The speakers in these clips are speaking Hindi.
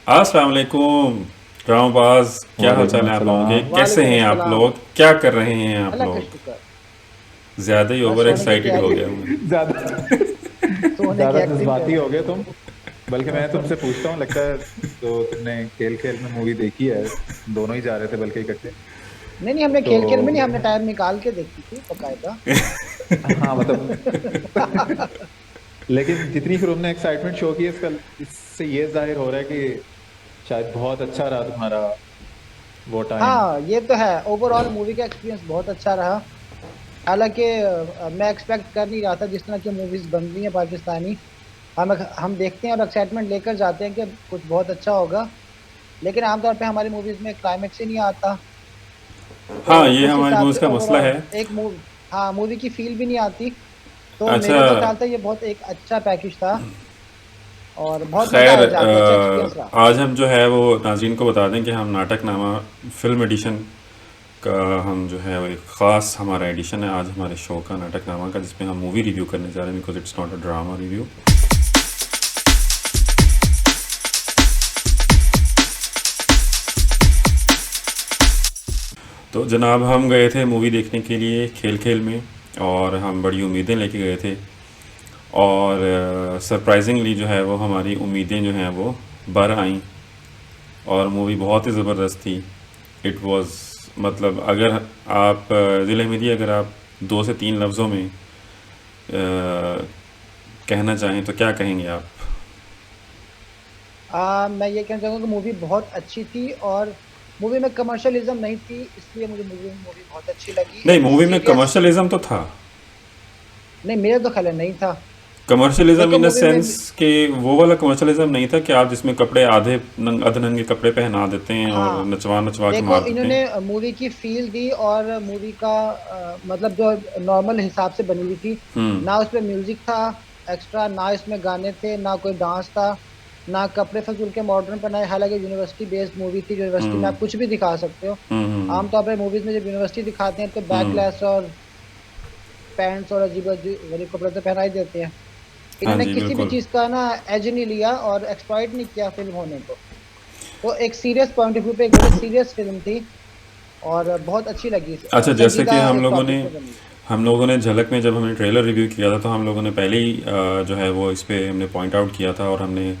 अस्सलाम वालेकुम रामबाज, क्या हाल चाल वालेकुम है आप लोगों के? अस्सलाम। कैसे वालेकुम हैं आप अस्सलाम। लोग? क्या कर रहे हैं आप अल्लाह का लोग? शुक्र। ज़्यादा ही बस ओवर सोने की एक्साइटेड हो तैयारी। गया हूँ मैं। ज्यादा सोने की ज्यादा एक्टिंग कर जज्बाती रहे हो गए तुम। बल्कि मैं हैं। तुमसे पूछता हूँ, लगता है तो तुमने खेल खेल में मूवी देखी है। दोनों ही जा रहे थे बल्कि इकट्ठे। नहीं नहीं, हमने तो खेल खेल में नहीं, हमने टाइम निकाल के देखी थी बकायदा। हाँ मतलब लेकिन जितनी फिर तुमने एक्साइटमेंट शो की है इसका, इससे ये जाहिर हो रहा है कि शायद बहुत अच्छा रहा तुम्हारा वो टाइम। हाँ, ये तो है। ओवरऑल मूवी का एक्सपीरियंस बहुत अच्छा रहा। हालांकि मैं एक्सपेक्ट कर नहीं रहा था जिस तरह की मूवीज बन रही हैं पाकिस्तानी। हम देखते हैं और एक्साइटमेंट लेकर जाते हैं कि कुछ बहुत अच्छा होगा, लेकिन आमतौर पे हमारी मूवीज में क्लाइमेक्स ही नहीं आता। तो हाँ, ये उस हमारे हिसाब मूवीज़ से का मसला ओवरऑल है। एक मूवी, हाँ, मूवी की फील भी नहीं आती। तो अच्छा, मेरे तो ख्याल से ये बहुत एक अच्छा पैकेज था और बहुत मजा खैर आया जाके, अच्छा एक्सपीरियंस रहा। आज हम जो है वो नाज़रीन को बता दें कि हम नाटकनामा फ़िल्म एडिशन का हम जो है वो एक ख़ास हमारा एडिशन है आज हमारे शो का नाटकनामा का, जिसमें हम मूवी रिव्यू करने जा रहे हैं because it's not a drama review. तो जनाब हम गए थे मूवी देखने के लिए खेल खेल में, और हम बड़ी उम्मीदें लेके गए थे, और सरप्राइजिंगली जो है वो हमारी उम्मीदें जो हैं वो बर आईं, और मूवी बहुत ही ज़बरदस्त थी। इट वाज मतलब अगर आप दिल हमीदी अगर आप 2 से 3 लफ्ज़ों में कहना चाहें तो क्या कहेंगे आप? मैं ये कहना चाहूँगा कि मूवी बहुत अच्छी थी और मूवी में कमर्शियलिज्म नहीं थी, इसलिए मुझे मूवी मूवी बहुत अच्छी लगी। नहीं, एक मूवी में सीरियस, कमर्शलिज्म तो था। नहीं मेरे तो ख्याल है नहीं था। कमर्शलिज्म देखो इन द मूवी में सेंस कि वो वाला कमर्शलिज्म नहीं था कि आप जिसमें कपड़े आधे अधनंगे कपड़े पहना देते हैं और हाँ, नचवा नचवा के देखो मार देते इन्होंने हैं। मूवी की फील दी और मूवी का मतलब जो नॉर्मल हिसाब से बनी हुई थी। ना उसमें म्यूजिक था एक्स्ट्रा, ना इसमें गाने थे, ना कोई डांस था, ना कपड़े फजूल के मॉडर्न बनाए। हालांकि यूनिवर्सिटी बेस्ड मूवी थी, यूनिवर्सिटी में हम्म आप कुछ भी दिखा सकते हो। हम्म आमतौर पर मूवीज में जब यूनिवर्सिटी दिखाते हैं तो हम्म बैकलैश और पैंट्स और अजीब अजीब कपड़े तो पहना ही देते हैं। हाँ इन्होंने जी किसी भी बिल्कुल। चीज का ना एज नहीं लिया और एक्सप्लॉइट नहीं किया फिल्म होने को। तो एक सीरियस पॉइंट ऑफ व्यू पे एक बड़ी सीरियस फिल्म थी और बहुत अच्छी लगी। अच्छा, जैसे कि संजीदा एक टॉपिक पे बनी। हम लोगों ने झलक में जब हमने ट्रेलर रिव्यू किया था तो हम लोगों ने पहले ही जो है वो इस पे हमने पॉइंट आउट किया था, और हमने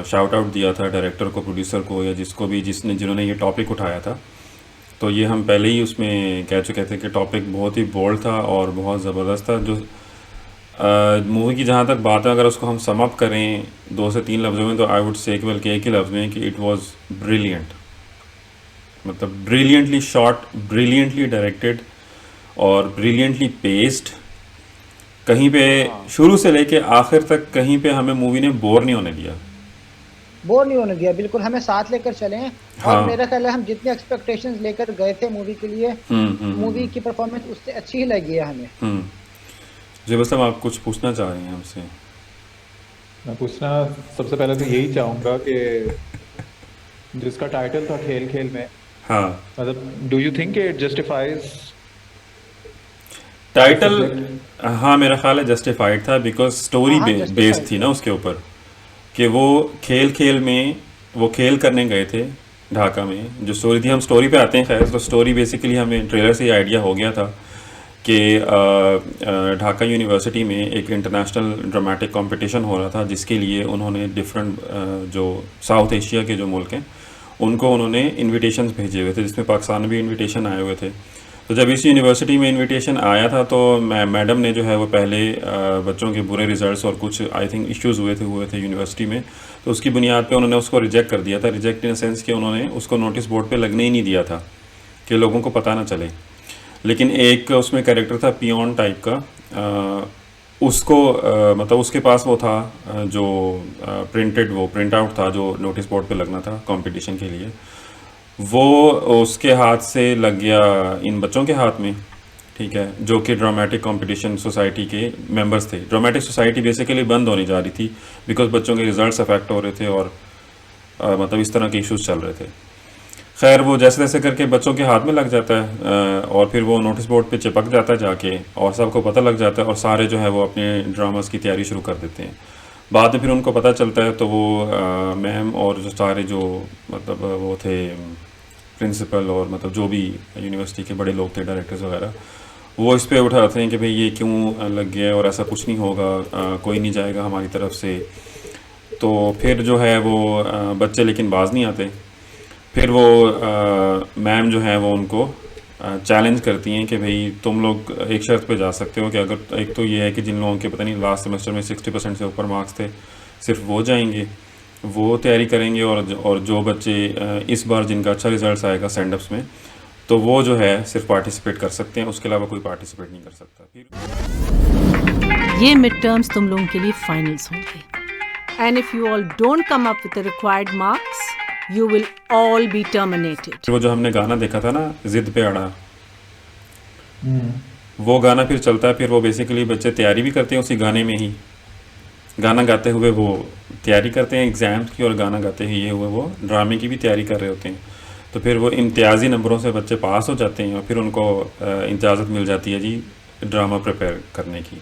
शाउट आउट दिया था डायरेक्टर को, प्रोड्यूसर को, या जिसको भी जिन्होंने ये टॉपिक उठाया था। तो ये हम पहले ही उसमें कह चुके थे कि टॉपिक बहुत ही बोल्ड था और बहुत ज़बरदस्त था। जो मूवी की जहाँ तक बात है, अगर उसको हम सम अप करें 2 से 3 लफ्ज़ों में, तो आई वुड से केवल कि एक ही लफ्ज़ में कि इट वाज ब्रिलियंट। मतलब ब्रिलियंटली शॉट, ब्रिलियंटली डायरेक्टेड, और ब्रिलियंटली पेस्ड। कहीं पे हाँ, शुरू से लेके आखिर तक कहीं पे हमें मूवी ने बोर नहीं होने दिया। बोर नहीं होने दिया, बिल्कुल हमें साथ लेकर चले हैं। और हाँ। मेरा ख्याल है हम जितने एक्सपेक्टेशंस लेकर गए थे मूवी के लिए, मूवी की परफॉर्मेंस उससे अच्छी ही लगी है हमें। हम्म। जी बस, अब आप कुछ पूछना चाह रहे हैं हमसे? मैं पूछना सबसे पहले तो यही चाहूंगा कि जिसका टाइटल था खेल खेल में, हाँ। मतलब do you think it justifies the title, subject? हाँ मेरा ख्याल है जस्टिफाइड था बिकॉज हाँ स्टोरी हाँ, बेस्ड जस्टिफाइड थी ना था। उसके ऊपर, कि वो खेल खेल में वो खेल करने गए थे ढाका में। जो स्टोरी थी, हम स्टोरी पे आते हैं। खैर, तो स्टोरी बेसिकली हमें ट्रेलर से ही आइडिया हो गया था कि ढाका यूनिवर्सिटी में एक इंटरनेशनल ड्रामेटिक कंपटीशन हो रहा था, जिसके लिए उन्होंने डिफरेंट जो साउथ एशिया के जो मुल्क हैं उनको उन्होंने इनविटेशंस भेजे हुए थे, जिसमें पाकिस्तान में भी इनविटेशन आए हुए थे। तो जब इस यूनिवर्सिटी में इनविटेशन आया था तो मैडम ने जो है वो पहले बच्चों के बुरे रिजल्ट्स और कुछ आई थिंक इश्यूज़ हुए थे यूनिवर्सिटी में, तो उसकी बुनियाद पे उन्होंने उसको रिजेक्ट कर दिया था। रिजेक्ट इन सेंस कि उन्होंने उसको नोटिस बोर्ड पे लगने ही नहीं दिया था कि लोगों को पता ना चले। लेकिन एक उसमें कैरेक्टर था पियोन टाइप का, उसको मतलब उसके पास वो था जो प्रिंटेड वो प्रिंट आउट था जो नोटिस बोर्ड पे लगना था कंपटीशन के लिए। वो उसके हाथ से लग गया इन बच्चों के हाथ में। ठीक है, जो कि ड्रामेटिक कंपटीशन सोसाइटी के मेंबर्स थे। ड्रामेटिक सोसाइटी बेसिकली बंद होने जा रही थी बिकॉज बच्चों के रिजल्ट्स अफेक्ट हो रहे थे, और मतलब इस तरह के इश्यूज चल रहे थे। खैर, वो जैसे तैसे करके बच्चों के हाथ में लग जाता है, और फिर वो नोटिस बोर्ड पे चिपक जाता है जाके, और सबको पता लग जाता है, और सारे जो है वो अपने ड्रामास की तैयारी शुरू कर देते हैं। बाद में फिर उनको पता चलता है तो वो मैम और जो सारे जो मतलब वो थे प्रिंसिपल और मतलब जो भी यूनिवर्सिटी के बड़े लोग थे, डायरेक्टर्स वगैरह, वो इस पे उठाते हैं कि भाई ये क्यों लग गया और ऐसा कुछ नहीं होगा, कोई नहीं जाएगा हमारी तरफ से। तो फिर जो है वो बच्चे लेकिन बाज नहीं आते। फिर वो मैम जो है वो उनको चैलेंज करती हैं कि भाई तुम लोग एक शर्त पे जा सकते हो कि अगर, एक तो ये है कि जिन लोगों के पता नहीं लास्ट सेमेस्टर में 60% से ऊपर मार्क्स थे, सिर्फ वो जाएंगे, वो तैयारी करेंगे, और जो बच्चे इस बार जिनका अच्छा रिजल्ट आएगा सेंडअप्स में, तो वो जो है सिर्फ पार्टिसिपेट कर सकते हैं, उसके अलावा कोई पार्टिसिपेट नहीं कर सकता। फिर ये मिड टर्म्स तुम लोगों के लिए फाइनल्स होंगे and if you all don't come up with the required marks you will all be terminated. वो जो हमने गाना देखा था ना, जिद पे अड़ा, वो गाना फिर चलता है। फिर वो बेसिकली बच्चे तैयारी भी करते हैं उसी गाने में ही, गाना गाते हुए वो तैयारी करते हैं एग्ज़ाम्स की, और गाना गाते हुए वो ड्रामे की भी तैयारी कर रहे होते हैं। तो फिर वो इम्तियाजी नंबरों से बच्चे पास हो जाते हैं और फिर उनको इजाज़त मिल जाती है जी ड्रामा प्रिपेयर करने की।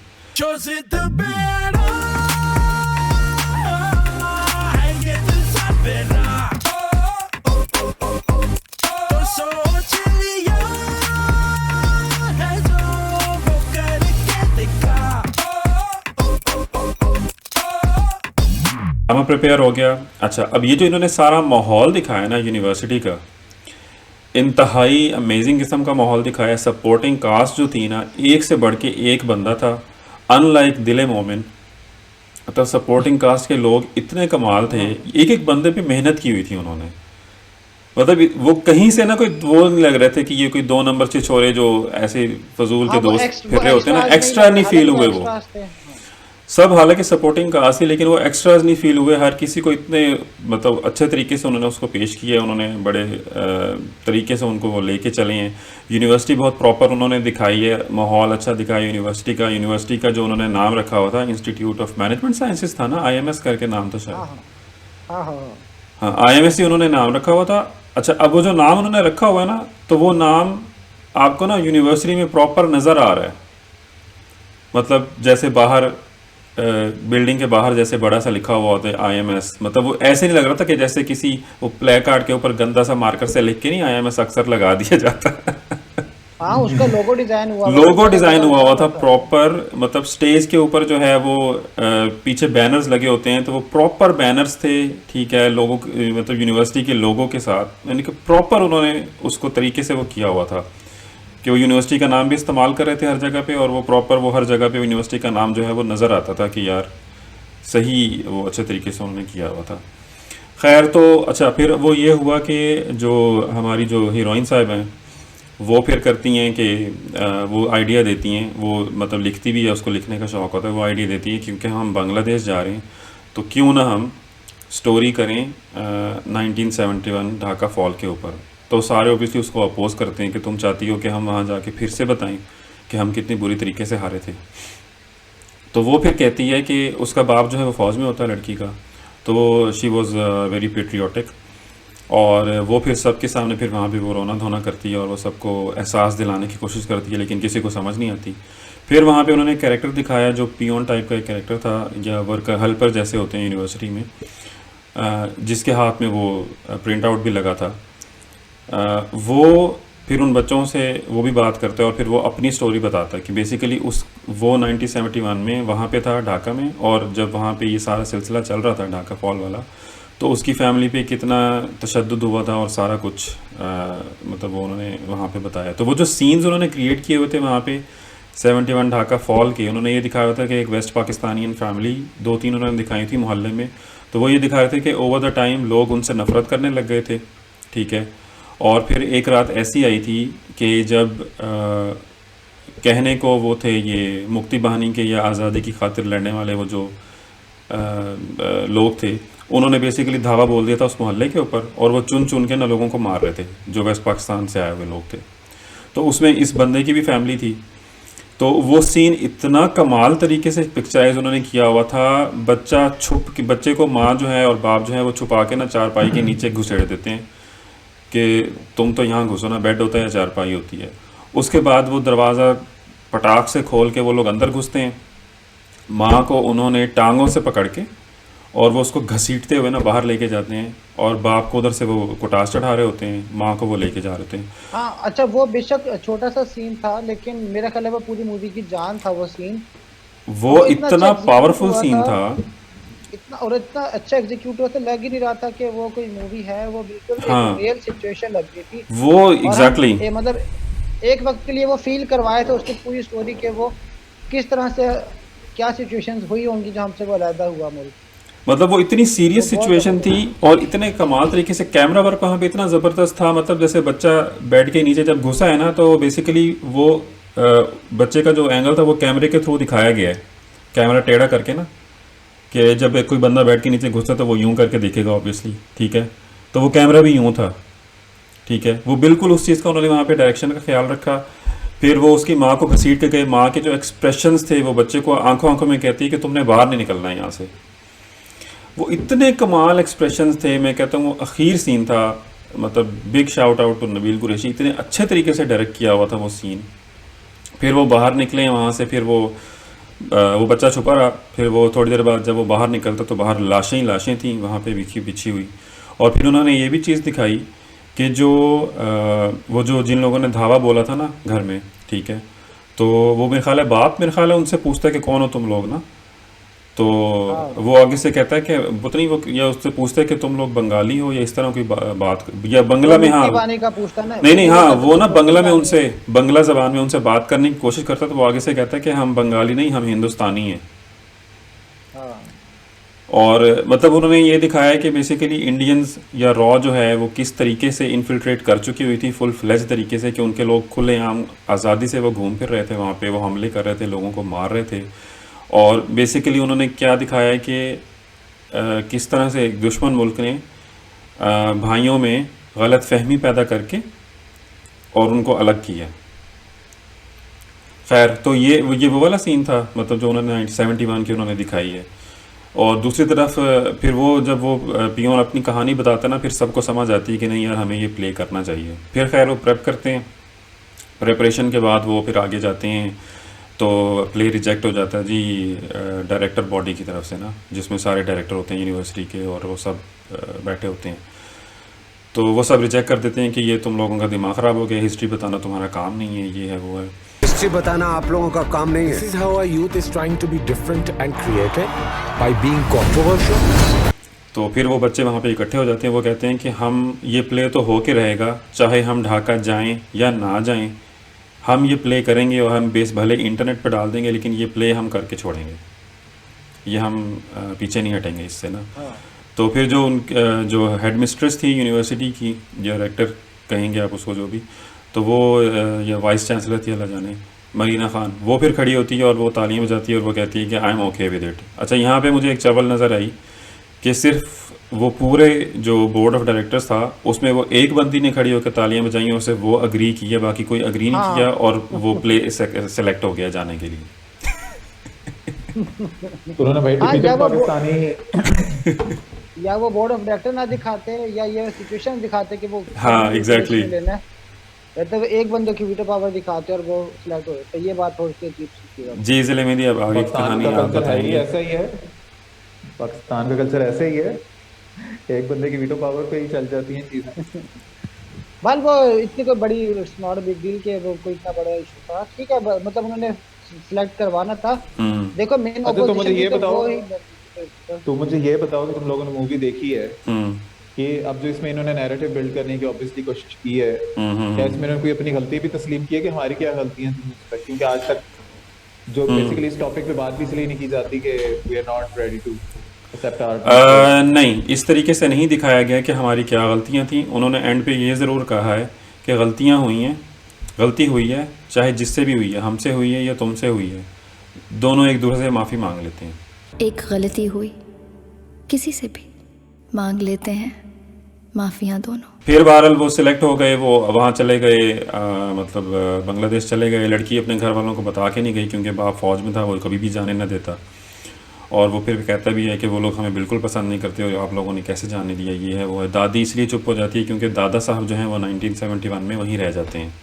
ड्रामा प्रिपेयर हो गया। अच्छा, अब ये जो इन्होंने सारा माहौल दिखाया ना यूनिवर्सिटी का, इंतहाई अमेजिंग किस्म का माहौल दिखाया। सपोर्टिंग कास्ट जो थी ना, एक से बढ़ के एक बंदा था, अनलाइक दिल मोमिन। तो सपोर्टिंग कास्ट के लोग इतने कमाल थे, एक एक बंदे पे मेहनत की हुई थी उन्होंने। मतलब वो कहीं से ना कोई वो नहीं लग रहे थे कि ये कोई 2 नंबर के छोरे जो ऐसे फजूल के दोस्त फिर रहे होते हैं ना, एक्स्ट्रा नहीं फील हुए वो सब। हालांकि सपोर्टिंग कास्ट थी लेकिन वो एक्स्ट्राज नहीं फील हुए। हर किसी को इतने मतलब अच्छे तरीके से उन्होंने उसको पेश किया, उन्होंने बड़े तरीके से उनको वो लेके चले हैं। यूनिवर्सिटी बहुत प्रॉपर उन्होंने दिखाई है, माहौल अच्छा दिखाया यूनिवर्सिटी का। यूनिवर्सिटी का जो उन्होंने नाम रखा हुआ था, इंस्टीट्यूट ऑफ मैनेजमेंट साइंसेज था ना, IMS करके नाम था शायद। हाँ, IMS ही उन्होंने नाम रखा हुआ था। अच्छा, अब वो जो नाम उन्होंने रखा हुआ है ना, तो वो नाम आपको ना यूनिवर्सिटी में प्रॉपर नज़र आ रहा है। मतलब जैसे बाहर बिल्डिंग के बाहर जैसे बड़ा सा लिखा हुआ होता है IMS, मतलब वो ऐसे नहीं लग रहा था कि जैसे किसी वो प्ले कार्ड के ऊपर गंदा सा मार्कर से लिख के नहीं IMS अक्सर लगा दिया जाता। हाँ, उसका लोगो डिजाइन हुआ था प्रॉपर। मतलब स्टेज के ऊपर जो है वो पीछे बैनर्स लगे होते हैं, तो वो प्रॉपर बैनर्स थे, ठीक है, लोगों मतलब यूनिवर्सिटी के लोगों के साथ, यानी कि प्रॉपर उन्होंने उसको तरीके से वो किया हुआ था कि वो यूनिवर्सिटी का नाम भी इस्तेमाल कर रहे थे हर जगह पे, और वो प्रॉपर वो हर जगह पे यूनिवर्सिटी का नाम जो है वो नज़र आता था कि यार सही, वो अच्छे तरीके से उन्होंने किया हुआ था। खैर, तो अच्छा, फिर वो ये हुआ कि जो हमारी जो हीरोइन साहब हैं वो फिर करती हैं कि वो आइडिया देती हैं, वो मतलब लिखती भी है, उसको लिखने का शौक़ होता है, वो आइडिया देती है क्योंकि हम बांग्लादेश जा रहे हैं तो क्यों ना हम स्टोरी करें 1971 ढाका फॉल के ऊपर। तो सारे ओबियसली उसको अपोज करते हैं कि तुम चाहती हो कि हम वहाँ जाके फिर से बताएं कि हम कितनी बुरी तरीके से हारे थे। तो वो फिर कहती है कि उसका बाप जो है वो फ़ौज में होता है लड़की का, तो शी वॉज़ वेरी पेट्रियाटिक, और वो फिर सबके सामने फिर वहाँ पे वो रोना धोना करती है और वो सबको एहसास दिलाने की कोशिश करती है, लेकिन किसी को समझ नहीं आती। फिर वहाँ पे उन्होंने कैरेक्टर दिखाया जो पियोन टाइप का एक कैरेक्टर था, या वर्क हेल्पर जैसे होते हैं यूनिवर्सिटी में, जिसके हाथ में वो प्रिंट आउट भी लगा था। वो फिर उन बच्चों से वो भी बात करता है और फिर वो अपनी स्टोरी बताता है कि बेसिकली वो 1971 में वहाँ पे था ढाका में, और जब वहाँ पे ये सारा सिलसिला चल रहा था ढाका फॉल वाला, तो उसकी फैमिली पे कितना तशद्दुद हुआ था और सारा कुछ मतलब वो उन्होंने वहाँ पे बताया। तो वो जो सीन्स उन्होंने क्रिएट किए हुए थे वहाँ पे 71 ढाका फॉल के, उन्होंने ये दिखाया था कि एक वेस्ट पाकिस्तानियन फैमिली 2-3 उन्होंने दिखाई थी मोहल्ले में, तो वो ये दिखा रहे थे कि ओवर द टाइम लोग उनसे नफ़रत करने लग गए थे, ठीक है। और फिर एक रात ऐसी आई थी कि जब कहने को वो थे ये मुक्ति बहानी के या आज़ादी की खातिर लड़ने वाले वो जो लोग थे, उन्होंने बेसिकली धावा बोल दिया था उस मोहल्ले के ऊपर, और वो चुन चुन के ना लोगों को मार रहे थे जो वेस्ट पाकिस्तान से आए हुए लोग थे। तो उसमें इस बंदे की भी फैमिली थी। तो वो सीन इतना कमाल तरीके से पिक्चराइज उन्होंने किया हुआ था। बच्चे को माँ जो है और बाप जो है वो छुपा के ना चारपाई के नीचे घुसेड़ देते हैं कि तुम तो यहाँ घुसो ना, बेड होता है या चारपाई होती है। उसके बाद वो दरवाज़ा पटाख से खोल के वो लोग अंदर घुसते हैं माँ को उन्होंने टांगों से पकड़ के और वो उसको घसीटते हुए ना बाहर लेके जाते हैं, और बाप को उधर से वो कुटास चढ़ा रहे होते हैं, माँ को वो लेके जा रहे होते हैं। हाँ अच्छा, वो बेशक छोटा सा सीन था, लेकिन मेरा ख्याल है वो पूरी मूवी की जान था वो सीन। वो वो इतना अच्छा इतना एग्जीक्यूट पावरफुल हुआ सीन था, था। इतना अच्छा एग्जीक्यूट हुआ था, लग ही नहीं रहा था कि वो कोई मूवी है, वो बिल्कुल एक हाँ, रियल सिचुएशन लग रही थी। वो और हम एग्जैक्टली मतलब एक वक्त के लिए वो फील करवाए थे उसकी पूरी स्टोरी के, वो किस तरह से क्या सिचुएशंस हुई होंगी जो हमसे वो अलहदा हुआ मूवी। मतलब वो इतनी वो सीरियस बहुत सिचुएशन थी, जबरदस्त। और इतने कमाल तरीके से कैमरा वर्क वहाँ पे इतना ज़बरदस्त था। मतलब जैसे बच्चा बेड के नीचे जब घुसा है ना, तो बेसिकली वो बच्चे का जो एंगल था वो कैमरे के थ्रू दिखाया गया है, कैमरा टेढ़ा करके ना, कि जब एक कोई बंदा बेड के नीचे घुसता तो वो यूं करके दिखेगा ऑब्वियसली, ठीक है। तो वो कैमरा भी यूं था, ठीक है। वो बिल्कुल उस चीज़ का उन्होंने वहाँ पे डायरेक्शन का ख्याल रखा। फिर वो उसकी माँ को घसीट के गए, माँ के जो एक्सप्रेशंस थे, वो बच्चे को आंखों आंखों में कहती है कि तुमने बाहर नहीं निकलना है यहाँ से। वो इतने कमाल एक्सप्रेशंस थे, मैं कहता हूँ वो अखीर सीन था, मतलब big shout out to Nabeel Qureshi, इतने अच्छे तरीके से डायरेक्ट किया हुआ था वो सीन। फिर वो बाहर निकले वहाँ से, फिर वो बच्चा छुपा रहा, फिर वो थोड़ी देर बाद जब वो बाहर निकलता तो बाहर लाशें ही लाशें थी वहाँ पे बिछी बिछी हुई। और फिर उन्होंने ये भी चीज़ दिखाई कि वो जो जिन लोगों ने धावा बोला था ना घर में, ठीक है, तो वो मेरे ख्याल है बाप, मेरे ख्याल है उनसे पूछता है कि कौन हो तुम लोग ना, तो हाँ वो आगे से कहता है कि पता नहीं, वो या उससे पूछता है कि तुम लोग बंगाली हो या इस तरह की बात, या वो बंगला में, हाँ मिट्टी पानी का पूछता है ना, नहीं वो नहीं, हाँ बोलता वो ना तुम बंगला में बंगाली हो। उनसे, बंगला ज़बान में उनसे बात करने की कोशिश करता है, तो वो आगे से कहता है कि हम बंगाली नहीं, हम हिंदुस्तानी हैं। हाँ और मतलब उन्होंने ये दिखाया है कि बेसिकली इंडियंस या रॉ जो है वो किस तरीके से इन्फिल्ट्रेट कर चुकी हुई थी फुल फ्लेज तरीके से, कि उनके लोग खुलेआम आज़ादी से वो घूम फिर रहे थे वहाँ पे, वो हमले कर रहे थे, लोगों को मार रहे थे। और बेसिकली उन्होंने क्या दिखाया है कि किस तरह से एक दुश्मन मुल्क ने भाइयों में गलत फहमी पैदा करके और उनको अलग किया। खैर, तो ये वो वाला सीन था, मतलब जो उन्होंने 1971 की उन्होंने दिखाई है। और दूसरी तरफ फिर वो जब वो पियोन अपनी कहानी बताता है ना, फिर सबको समझ आती है कि नहीं यार हमें ये प्ले करना चाहिए। फिर खैर वो प्रेप करते हैं, प्रेपरेशन के बाद वो फिर आगे जाते हैं, तो प्ले रिजेक्ट हो जाता है जी डायरेक्टर बॉडी की तरफ से ना, जिसमें सारे डायरेक्टर होते हैं यूनिवर्सिटी के, और वो सब बैठे होते हैं। तो वो सब रिजेक्ट कर देते हैं कि ये तुम लोगों का दिमाग ख़राब हो गया, हिस्ट्री बताना तुम्हारा काम नहीं है, ये है वो है। हिस्ट्री बताना आप लोगों का काम नहीं This है। is how our youth is trying to be different and creative by being controversial. तो फिर वो बच्चे वहाँ पे इकट्ठे हो जाते हैं, वो कहते हैं कि हम ये प्ले तो हो के रहेगा, चाहे हम ढाका जाएं या ना जाएं, हम ये प्ले करेंगे, और हम बेस भले इंटरनेट पर डाल देंगे, लेकिन ये प्ले हम करके छोड़ेंगे, ये हम पीछे नहीं हटेंगे इससे ना। तो फिर जो हेड मिस्ट्रेस थी यूनिवर्सिटी की, डायरेक्टर कहेंगे आप उसको जो भी, तो वो या वाइस चांसलर थी अल्लाह जाने, मरीना खान, वो फिर खड़ी होती है और वो तालियां बजाती है और वो कहती है कि I am okay with it. अच्छा, यहाँ पे मुझे एक चवल नज़र आई कि सिर्फ वो पूरे जो बोर्ड ऑफ डायरेक्टर्स था उसमें वो एक बंदी ने खड़ी होकर तालियां बजाई और सिर्फ वो अग्री किया, बाकी कोई अग्री नहीं हाँ किया, और वो प्ले सेलेक्ट हो गया जाने के लिए। तो उन्होंने भाई हाँ, टिपिकल या वो पाकिस्तानी या वो बोर्ड ऑफ डायरेक्टर ना दिखाते, या ये सिचुएशन दिखाते कि वो हाँ, exactly. लेना है, मतलब एक बंदे की वीटो पावर दिखाते और वो सिलेक्ट हो, तो ये बात थोड़ी सी अजीब सी थी। जी ज़िले में अब आगे की पाकिस्तान कहानी का आप कल्चर है ही बताएंगे। ऐसा ही है, पाकिस्तान का कल्चर ऐसे ही है, एक बंदे की वीटो पावर पे ही चल जाती हैं चीजें। बल वो इतनी कोई बड़ी नॉट बिग डील के वो कोई इतना बड़ा इशू था, ठीक है, मतलब उन्होंने सिलेक्ट करवाना था। देखो मेन अच्छा, तो मुझे ये ऑपोजिशन बताओ, तो मुझे ये बताओ कि तुम लोगों ने मूवी देखी है हम्म कि अब जो इसमें इन्होंने नैरेटिव बिल्ड करने की ऑब्वियसली कोशिश की है, क्या इसमें इन्होंने कोई अपनी गलती भी तस्लीम की है कि हमारी क्या गलतियां थी, क्योंकि आज तक जो बेसिकली इस टॉपिक पे बात भी इसलिए नहीं की जाती कि we are not ready to accept our. नहीं, इस तरीके से नहीं दिखाया गया कि हमारी क्या गलतियां थी। उन्होंने एंड पे ये ज़रूर कहा है कि गलतियां हुई हैं, गलती हुई है, चाहे जिससे भी हुई है, हमसे हुई है या तुमसे हुई है, दोनों एक दूसरे से माफ़ी मांग लेते हैं। एक गलती हुई, किसी से भी मांग लेते हैं माफियाँ दोनों। फिर बहरहाल वो सिलेक्ट हो गए, वो वहाँ चले गए, मतलब बांग्लादेश चले गए। लड़की अपने घर वालों को बता के नहीं गई क्योंकि बाप फौज में था, वो कभी भी जाने न देता। और वो फिर कहता भी है कि वो लोग हमें बिल्कुल पसंद नहीं करते और आप लोगों ने कैसे जाने दिया, ये है वो है। दादी इसलिए चुप हो जाती है क्योंकि दादा साहब जो हैं वो 1971 में वहीं रह जाते हैं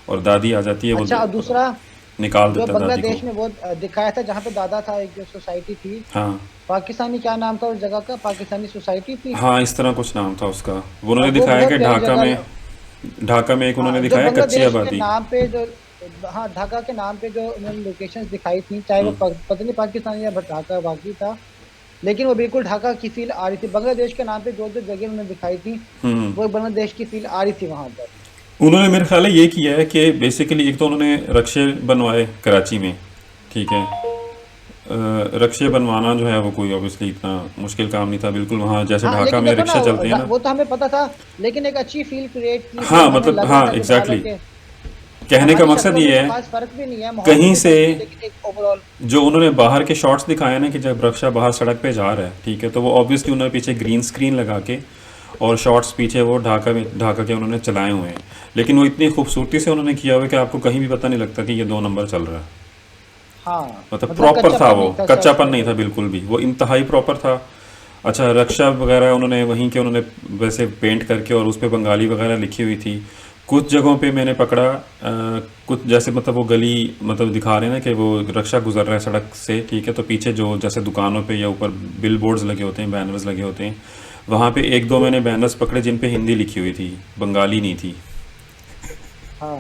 और दादी आ जाती है। अच्छा, वो दूसरा निकाल जो देता दादी बांग्लादेश को। में वो दिखाया था, जहाँ पे दादा था, एक जो सोसाइटी थी हाँ पाकिस्तानी, क्या नाम था उस जगह का, पाकिस्तानी सोसाइटी थी। हाँ, इस तरह कुछ नाम था उसका। वो उन्होंने वो दिखाया बहुत कि प्यारी ढाका जगह। में, ढाका में एक हाँ, उन्होंने जो दिखाया कच्ची बांग्लादेश के आबादी। नाम पे जो, हाँ ढाका के नाम पे जो उन्होंने लोकेशंस दिखाई थी, चाहे वो पता नहीं पाकिस्तानी या ढाका बाकी था, लेकिन वो बिल्कुल ढाका की फील आ रही थी। बांग्लादेश के नाम पे जो जो जगह उन्होंने दिखाई थी, वो बांग्लादेश की फील आ रही थी वहां पर। उन्होंने मेरे ख्याल है ये किया है कि बेसिकली एक तो उन्होंने रक्शे बनवाए कराची में, ठीक है। रक्शे बनवाना जो है वो कोई ऑब्वियसली इतना मुश्किल काम नहीं था, बिल्कुल वहाँ जैसे हाँ, ढाका लेकिन में देखो रिक्शा चलते हैं ना, ना। वो तो हमें पता था, लेकिन एक अच्छी फील क्रिएट की थी, हाँ हमें मतलब, लग रहा हाँ था कि एग्जैक्टली, हालांकि कहने का हमारी मकसद शक्लों में ये कोई है खास फर्क भी नहीं है, माहौल कहीं भी से सही है, लेकिन एक ओवरऑल जो उन्होंने बाहर के शॉट्स दिखाए ना कि जब रक्षा बाहर सड़क पे जा रहा है, ठीक है, तो वो ऑब्वियसली उन्होंने पीछे ग्रीन स्क्रीन लगा के और शॉट्स पीछे वो ढाका के उन्होंने चलाए हुए हैं, लेकिन वो इतनी खूबसूरती से उन्होंने किया हुआ है कि आपको कहीं भी पता नहीं लगता कि ये 2 नंबर चल रहा है। हाँ, मतलब प्रॉपर था, कच्चापन वो नहीं था कच्चापन सेट नहीं था पे। बिल्कुल भी, वो इंतहाई प्रॉपर था। अच्छा, रक्षा वगैरह उन्होंने वहीं के उन्होंने वैसे पेंट करके और उस पे बंगाली वगैरह लिखी हुई थी। कुछ जगहों पे मैंने पकड़ा कुछ जैसे मतलब वो गली मतलब दिखा रहे हैं ना कि वो रक्षा गुजर रहा है सड़क से, ठीक है, तो पीछे जो जैसे दुकानों पे या ऊपर बिल बोर्ड्स लगे होते हैं, बैनर्स लगे होते हैं, वहाँ पे 1-2 मैंने बैनर्स पकड़े जिन पे हिंदी लिखी हुई थी, बंगाली नहीं थी, हाँ,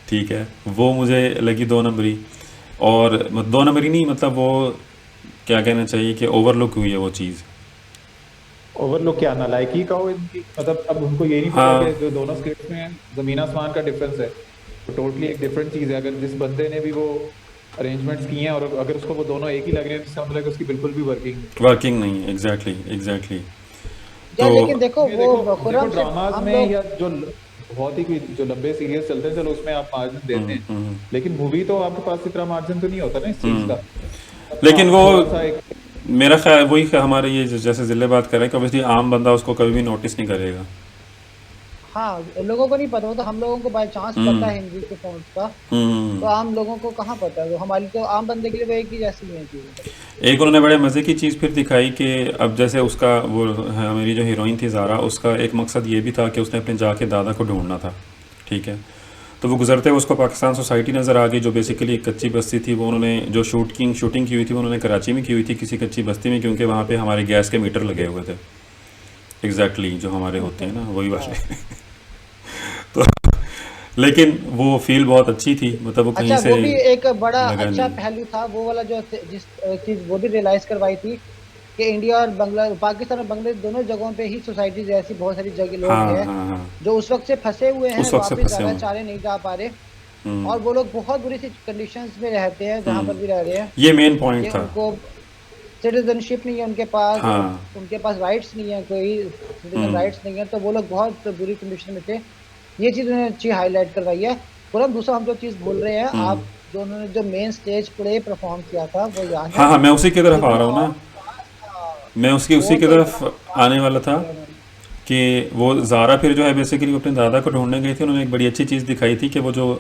ठीक है। वो मुझे लगी 2 नंबरी, और 2 नंबरी नहीं, मतलब वो क्या कहना चाहिए कि ओवरलुक हुई है वो चीज़। ओवरलुक क्या नालायकी का हो इनकी, मतलब अब उनको ये नहीं पता हाँ कि जो दोनों स्टेट्स में जमीन आसमान का डिफरेंस है, तो टोटली एक डिफरेंट चीज़ है। अगर जिस बंदे ने भी वो अरेंजमेंट्स किए हैं और अगर उसको वो दोनों एक ही लग रहे हैं, तो इसका मतलब है कि उसकी बिल्कुल भी वर्किंग नहीं, एग्जैक्टली एग्जैक्टली। या तो लेकिन देखो ये वो देखो खुर्रम से ड्रामाज हम में लोग, या जो बहुत ही कोई जो लंबे सीरियस चलते हैं, चलो उसमें आप मार्जिन देते हैं, लेकिन मूवी तो आपके पास इतना मार्जिन तो नहीं होता ना इस चीज़ का। लेकिन वो थोड़ा सा एक मेरा ख्याल वही हमारे ये जैसे जिले बात कर रहे हैं कि ऑब्वियसली आम बंदा उसको कभी भी नोटिस नहीं करेगा। हाँ, लोगों को नहीं पता, वो तो हम लोगों को बाय चांस पता है हिंदी के फॉन्ट का, तो आम लोगों को कहाँ पता है, वो हमारी तो आम बंदे के लिए वो एक ही जैसी है चीज़ें। एक उन्होंने बड़े मज़े की चीज़ फिर दिखाई कि अब जैसे उसका वो मेरी जो हीरोइन थी ज़ारा, उसका एक मकसद ये भी था कि उसने अपने जाके दादा को ढूंढना था, ठीक है। तो वो गुजरते हुए उसको पाकिस्तान सोसाइटी नज़र आ गई, जो बेसिकली एक कच्ची बस्ती थी। वो उन्होंने जो शूटिंग की हुई थी वो उन्होंने कराची में की हुई थी किसी कच्ची बस्ती में, क्योंकि वहाँ पे हमारे गैस के मीटर लगे हुए थे, एग्जैक्टली जो हमारे होते हैं ना वही वाले। तो लेकिन वो फील बहुत अच्छी थी, मतलब वो कहीं अच्छा, से वो भी एक बड़ा लगा अच्छा नहीं। पहलू था वो वाला, जो जिस चीज वो भी रियलाइज करवाई थी कि इंडिया और पाकिस्तान और बांग्लादेश दोनों जगहों पे ही सोसाइटीज ऐसी बहुत सारी जगह लोग हाँ हैं हाँ हाँ, जो उस वक्त से फंसे हुए हैं, उस वक्त से वापस फंसे जाना हुए। चाह रहे, नहीं जा पा रहे, और वो लोग बहुत बुरी सी कंडीशंस में रहते हैं जहाँ पर भी रह रहे हैं, ये मेन कि पॉइंट था। उनको सिटीजनशिप नहीं है उनके पास, हाँ उनके पास राइट्स नहीं है, कोई सिटीजन राइट्स नहीं है, तो वो लोग बहुत बुरी कंडीशन में थे। ये चीज़ उन्होंने अच्छी हाईलाइट करवाई है। और हम दूसरा हम जो चीज़ बोल रहे हैं, आप जो उन्होंने जो मेन स्टेज प्ले परफॉर्म किया था वो याद है, हाँ हाँ, मैं उसी की तरफ आ रहा हूँ कितना ना, था, मैं उसी वो की तो तरफ इतना आने वाला था कि वो ज़ारा फिर जो है बेसिकली अपने दादा को ढूंढने गई थी। उन्होंने एक बड़ी अच्छी चीज़ दिखाई थी कि वो जो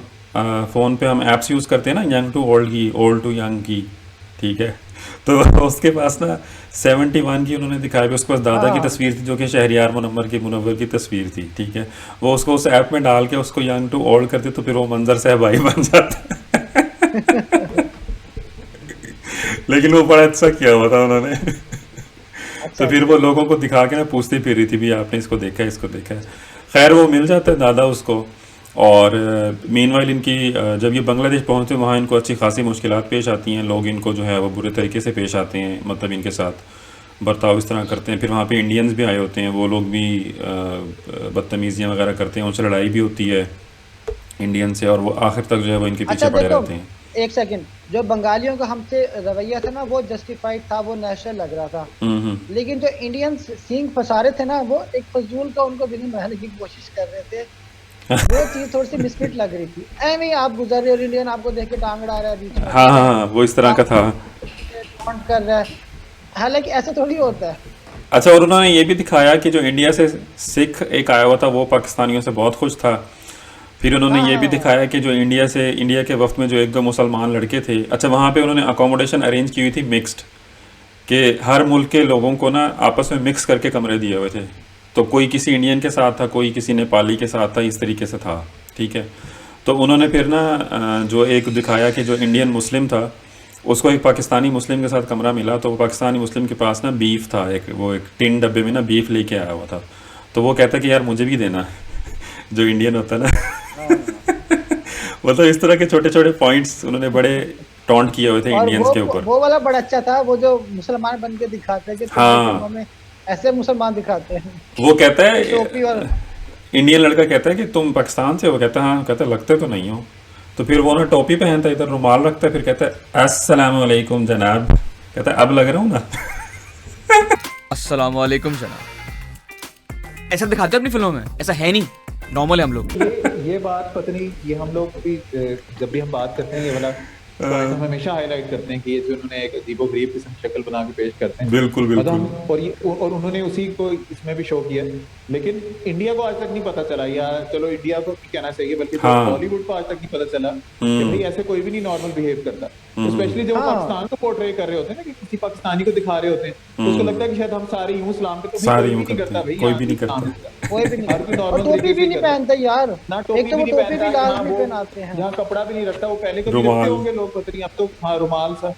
फ़ोन पे हम ऐप्स यूज़ करते हैं ना, यंग टू ओल्ड की, ओल्ड टू यंग की, ठीक है, तो उसके पास ना 71 की उन्होंने दिखाई, उसके पास दादा की हाँ, तस्वीर थी जो कि शहरियार मुनव्वर की तस्वीर थी, ठीक है। वो उसको उस ऐप में डाल के उसको यंग टू ओल्ड करते तो फिर वो मंजर सहबाई बन जाता। लेकिन वो बड़ा अच्छा किया हुआ था उन्होंने। तो अच्छा फिर वो लोगों को दिखा के ना पूछती फिर रही थी भी आपने इसको देखा है, इसको देखा है। खैर वो मिल जाता है दादा उसको, और मीनवाइल इनकी जब ये बांग्लादेश पहुंचते हैं वहाँ इनको अच्छी खासी मुश्किलात पेश आती हैं, लोग इनको जो है वो बुरे तरीके से पेश आते हैं, मतलब इनके साथ बर्ताव इस तरह करते हैं। फिर वहाँ पे इंडियंस भी आए होते हैं, वो लोग भी बदतमीज़ियाँ वगैरह करते हैं, उनसे लड़ाई भी होती है इंडियन से, और वो आखिर तक जो है वो इनके अच्छा, पीछे पड़े देखो रहते हैं। एक सेकंड, जो बंगालियों का हमसे रवैया था ना वो जस्टिफाइड था, वो नेचुरल लग रहा था, लेकिन जो इंडियंस सींग फंसा रहे थे ना, वो एक फजूल का उनको बिना मारने की कोशिश कर रहे थे, वो चीज थोड़ी सी मिसफिट लग रही थी। ऐਵੇਂ ही आप गुजर रहे हो, इंडियन आपको देख के टांग अड़ा रहा है बीच में, हाँ हाँ हाँ, वो इस तरह का था। टॉन्ट कर रहा है, हालांकि ऐसा थोड़ी होता है। अच्छा, और उन्होंने ये भी दिखाया कि जो इंडिया से सिख एक आया हुआ था वो पाकिस्तानियों से बहुत खुश था। फिर उन्होंने ये भी हाँ, दिखाया कि जो इंडिया के वक्त में जो 1-2 मुसलमान लड़के थे, अच्छा वहाँ पे उन्होंने अकोमोडेशन अरेंज की हुई थी मिक्स्ड, कि हर मुल्क के लोगों को ना आपस में मिक्स करके कमरे दिए हुए थे, तो कोई किसी इंडियन के साथ था, कोई किसी नेपाली के साथ था, इस तरीके से था, ठीक है। तो उन्होंने फिर ना जो एक दिखाया कि जो इंडियन मुस्लिम था उसको एक पाकिस्तानी मुस्लिम के साथ कमरा मिला, तो वो पाकिस्तानी मुस्लिम के पास ना बीफ था, एक टिन डब्बे में ना बीफ लेके आया हुआ था। तो वो कहता कि यार मुझे भी देना जो इंडियन होता है ना मतलब इस तरह के छोटे छोटे पॉइंट्स उन्होंने बड़े टॉन्ट किए हुए थे और इंडियंस के ऊपर। वो वाला बड़ा अच्छा था, वो जो मुसलमान बन के दिखाते हैं कि हाँ। फिल्मों में ऐसे मुसलमान दिखाते हैं। वो कहता टोपी और है, इंडियन लड़का कहता है कि तुम पाकिस्तान से हो, कहता है हाँ, कहता है लगते तो नहीं हो। तो फिर वो ना टोपी पहनता है, इधर रुमाल रखता है, फिर कहता है अस्सलाम वालेकुम जनाब, कहता है अब लग रहा हूँ ना अस्सलाम वालेकुम जनाब। ऐसा दिखाते हैं अपनी फिल्मों में, ऐसा है नहीं, नॉर्मल है हम लोग। ये बात पता नहीं, ये हम लोग भी जब भी हम बात करते हैं ये वाला पॉइंट हम हमेशा हाईलाइट करते हैं कि ये जो उन्होंने एक अजीबोगरीब किस्म की शक्ल बना के पेश करते हैं। बिल्कुल बिल्कुल। और उन्होंने उसी को इसमें भी शो किया, लेकिन इंडिया को आज तक नहीं पता चला, या चलो इंडिया को नहीं कहना चाहिए बल्कि बॉलीवुड को आज तक नहीं पता चला कि भाई ऐसे कोई भी नहीं नॉर्मल बिहेव करता। स्पेशली जब पाकिस्तान को पोर्ट्रे कर रहे होते हैं ना, कि किसी पाकिस्तानी को दिखा रहे होते हैं, तो उसको लगता है कि शायद हम सारे यूं सलाम करते हैं, कोई भी नहीं करता भाई, कोई भी नहीं करता, कोई भी नहीं, और टोपी भी नहीं पहनता यार, ना एक टोपी तो वो भी टोपी भी पहनता, लाजमी पहनाते हैं। यहाँ कपड़ा भी नहीं रखता, वो पहले कभी रखते होंगे लोग पता नहीं, अब तो हाँ रुमाल सा,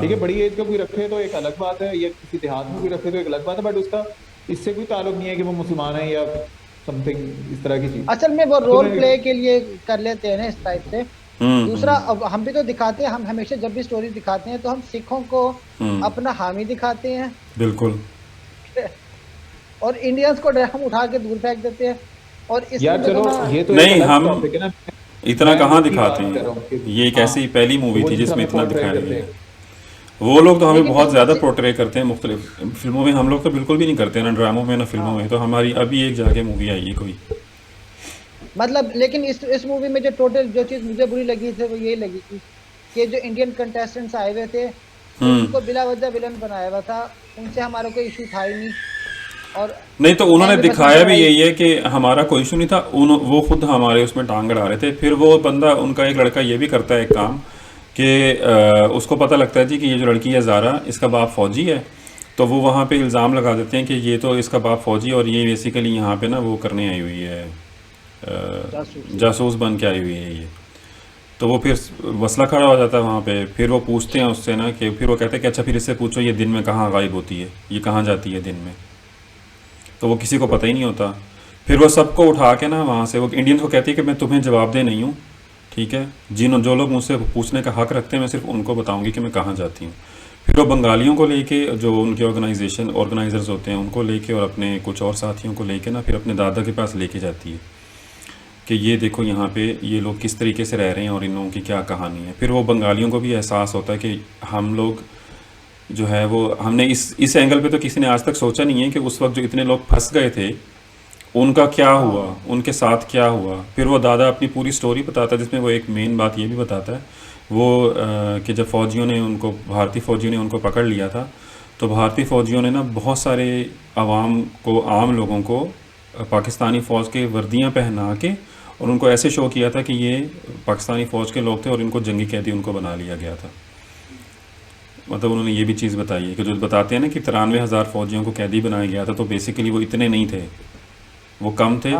ठीक है, बड़ी एज का कोई रखे तो एक अलग बात है, या किसी देहात में कोई रखे तो एक अलग बात है, बट उसका इससे कोई ताल्लुक नहीं है कि वो मुसलमान है या समथिंग इस तरह की चीज। असल में वो रोल प्ले के लिए कर लेते हैं ना इस टाइप से। दूसरा, अब हम भी तो दिखाते हैं, हम हमेशा जब भी स्टोरी दिखाते हैं तो हम सिखों को अपना हामी दिखाते हैं, बिल्कुल, और इंडियंस को हम उठा के दूर फेंक देते हैं। और यार चलो ये तो नहीं, हम टॉपिक है ना, इतना कहाँ दिखाते हैं, ये एक ऐसी पहली मूवी थी जिसमें इतना दिखाया गया। वो लोग तो हमें बहुत ज़्यादा पोर्ट्रे करते हैं मुख्तलिफ फिल्मों में, हम लोग तो बिल्कुल भी नहीं करते, ना ड्रामों में ना फिल्मों में। तो हमारी अभी एक जाके मूवी आई है कोई, मतलब लेकिन इस मूवी में जो टोटल जो चीज़ मुझे बुरी लगी थी वो यही लगी थी कि जो इंडियन कंटेस्टेंट्स आए हुए थे उनको बिला वजह विलन बनाया हुआ था, उनसे हमारा कोई इशू था ही नहीं। और नहीं, तो उन्होंने दिखाया भी यही है कि हमारा कोई इशू नहीं था, वो खुद हमारे उसमें टांग अड़ा रहे थे। फिर वो बंदा, उनका एक लड़का ये भी करता है एक काम कि उसको पता लगता है जी कि ये जो लड़की है ज़ारा, इसका बाप फौजी है, तो वो वहाँ पे इल्ज़ाम लगा देते हैं कि ये तो इसका बाप फौजी है और ये बेसिकली यहाँ पे ना वो करने आई हुई है, जासूस बन के आई हुई है ये। तो वो फिर मसला खड़ा हो जाता है वहाँ पे। फिर वो पूछते हैं उससे ना कि, फिर वो कहते हैं कि अच्छा फिर इससे पूछो ये दिन में कहाँ गायब होती है, ये कहाँ जाती है दिन में, तो वो किसी को पता ही नहीं होता। फिर वो सबको उठा के ना वहाँ से, वो इंडियन को कहती है कि मैं तुम्हें जवाब दे नहीं हूँ, ठीक है, जो लोग मुझसे पूछने का हक रखते हैं मैं सिर्फ उनको बताऊँगी कि मैं कहाँ जाती हूँ। फिर वो बंगालियों को लेके, जो उनके ऑर्गेनाइजर्स होते हैं उनको लेके, और अपने कुछ और साथियों को लेके ना फिर अपने दादा के पास लेके जाती है कि ये देखो यहाँ पे ये लोग किस तरीके से रह रहे हैं और इन लोगों की क्या कहानी है। फिर वो बंगालियों को भी एहसास होता है कि हम लोग जो है वो, हमने इस एंगल पे तो किसी ने आज तक सोचा नहीं है कि उस वक्त जो इतने लोग फंस गए थे उनका क्या हुआ, उनके साथ क्या हुआ। फिर वो दादा अपनी पूरी स्टोरी बताता है, जिसमें वो एक मेन बात ये भी बताता है वो कि जब फ़ौजियों ने उनको, भारतीय फ़ौजियों ने उनको पकड़ लिया था, तो भारतीय फ़ौजियों ने ना बहुत सारे आम लोगों को पाकिस्तानी फ़ौज के वर्दियाँ पहना के और उनको ऐसे शो किया था कि ये पाकिस्तानी फ़ौज के लोग थे और इनको जंगी कैदी उनको बना लिया गया था। मतलब उन्होंने ये भी चीज़ बताई है कि जो बताते हैं ना कि 93,000 फ़ौजियों को कैदी बनाया गया था, तो बेसिकली वो इतने नहीं थे, वो कम थे।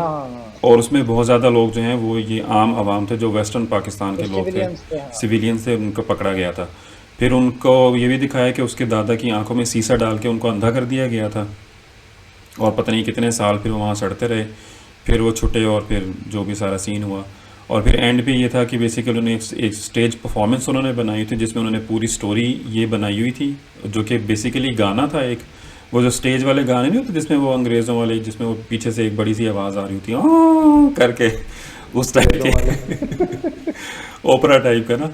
और उसमें बहुत ज़्यादा लोग जो हैं वो ये आम आवाम थे, जो वेस्टर्न पाकिस्तान के लोग थे, सिविलियंस थे, उनको पकड़ा गया था। फिर उनको ये भी दिखाया कि उसके दादा की आंखों में सीसा डाल के उनको अंधा कर दिया गया था, और पता नहीं कितने साल फिर वहाँ सड़ते रहे, फिर वो छुटे और फिर जो भी सारा सीन हुआ। और फिर एंड पे ये था कि बेसिकली उन्होंने एक स्टेज परफॉर्मेंस उन्होंने बनाई थी, जिसमें उन्होंने पूरी स्टोरी ये बनाई हुई थी, जो कि बेसिकली गाना था एक, वो जो स्टेज वाले गाने नहीं होते जिसमें वो अंग्रेज़ों वाले, जिसमें वो पीछे से एक बड़ी सी आवाज़ आ रही होती है करके, उस टाइप के ओपरा टाइप का ना।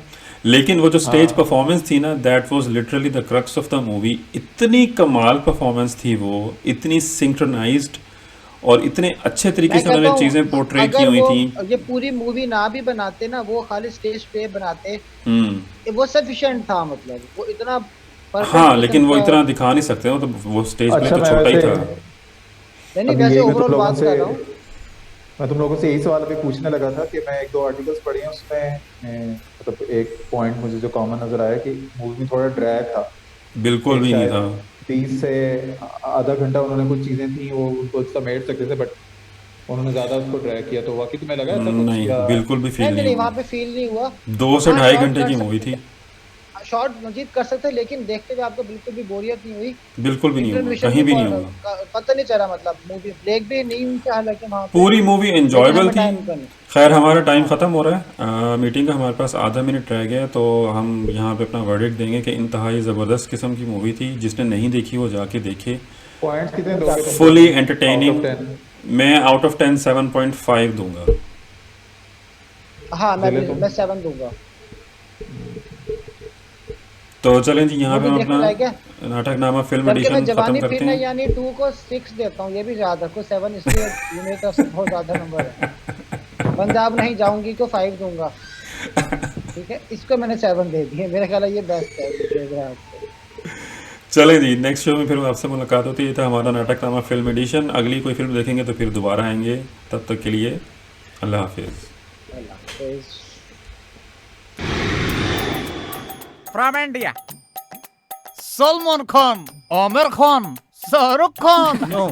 लेकिन वो जो स्टेज परफॉर्मेंस थी ना, that was literally the crux of the movie. इतनी कमाल परफॉर्मेंस थी वो, इतनी सिंक्रोनाइज्ड और इतने अच्छे तरीके से उन्होंने चीज़ें पोर्ट्रे की हुई थी। ये पूरी मूवी ना भी बनाते ना, वो खाली स्टेज पे बनाते, वो सफिशिएंट था, मतलब वो इतना। हाँ, लेकिन वो इतना दिखा नहीं सकते हो, तो वो स्टेज पे तो छोटा ही था। नहीं, वैसे ओवरऑल बात कर रहा हूँ मैं तुम लोगों से यही सवाल अभी पूछने लगा था कि मैं 1-2 आर्टिकल्स पढ़े हैं, उसमें मतलब एक पॉइंट मुझे जो कॉमन नजर आया कि मूवी में थोड़ा ड्रैग था। बिल्कुल भी नहीं था। 30 से आधा घंटा उन्होंने कुछ चीजें थी वो उनको समेट सकते थे, बट उन्होंने ज्यादा उसको ड्रैग किया, तो वाकई तुम्हें लगा ऐसा कुछ नहीं या बिल्कुल भी फील नहीं नहीं नहीं, वहाँ हुआ। पे फील नहीं हुआ। 2 से हाँ, ढाई शॉर्ट घंटे कर की सकते मूवी थी, शॉर्ट मजीद कर सकते, लेकिन देखते हुए आपको बिल्कुल भी बोरियत नहीं हुई। बिल्कुल भी नहीं हुआ, इंटरमिशन कहीं भी नहीं हुआ। पता नहीं चला, मतलब मूवी ब्रेक भी नहीं हुई थी हालांकि वहाँ पे, पूरी मूवी लेकिन एंजॉयबल हमें थी। टाइम का नहीं। खैर हमारा टाइम ख़त्म हो रहा है, मीटिंग का हमारे पास आधा मिनट रह गया है, तो हम यहाँ पे अपना वर्डिक्ट देंगे कि इंतहाई ज़बरदस्त किस्म की मूवी थी। जिसने नहीं देखी वो जाके देखे। पॉइंट्स कितने दोगे तुम? Fully Out entertaining. of 10? मैं आउट ऑफ 10 7.5 दूंगा। हाँ दिले तुम? मैं 7 दूंगा। तो चलें जी, यहाँ पे मूवी हम देखने लायक है। अपना नाटकनामा फिल्म बल्कि मैं एडिशन ख़त्म जवानी करते फिर हैं। यानी 2 को 6 देता हूँ, ये भी याद रखो। 7 इसलिए ये मेरी तरफ से बहुत ज्यादा नंबर है। पंजाब नहीं जाऊंगी को 5 दूंगा, ठीक है। इसको मैंने 7 दे दिए, मेरा ख्याल है ये बेस्ट है। चलें जी, नेक्स्ट शो में फिर आपसे मुलाकात होती है। था हमारा नाटकनामा फिल्म एडिशन। अगली कोई फिल्म देखेंगे तो फिर दोबारा आएंगे। तब तक के लिए अल्लाह हाफिज़। From India, Salman Khan, Amir Khan, Shahrukh Khan, no,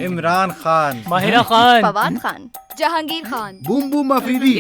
Imran Khan, Mahira Khan, Fawad Khan, boom boom Afridi.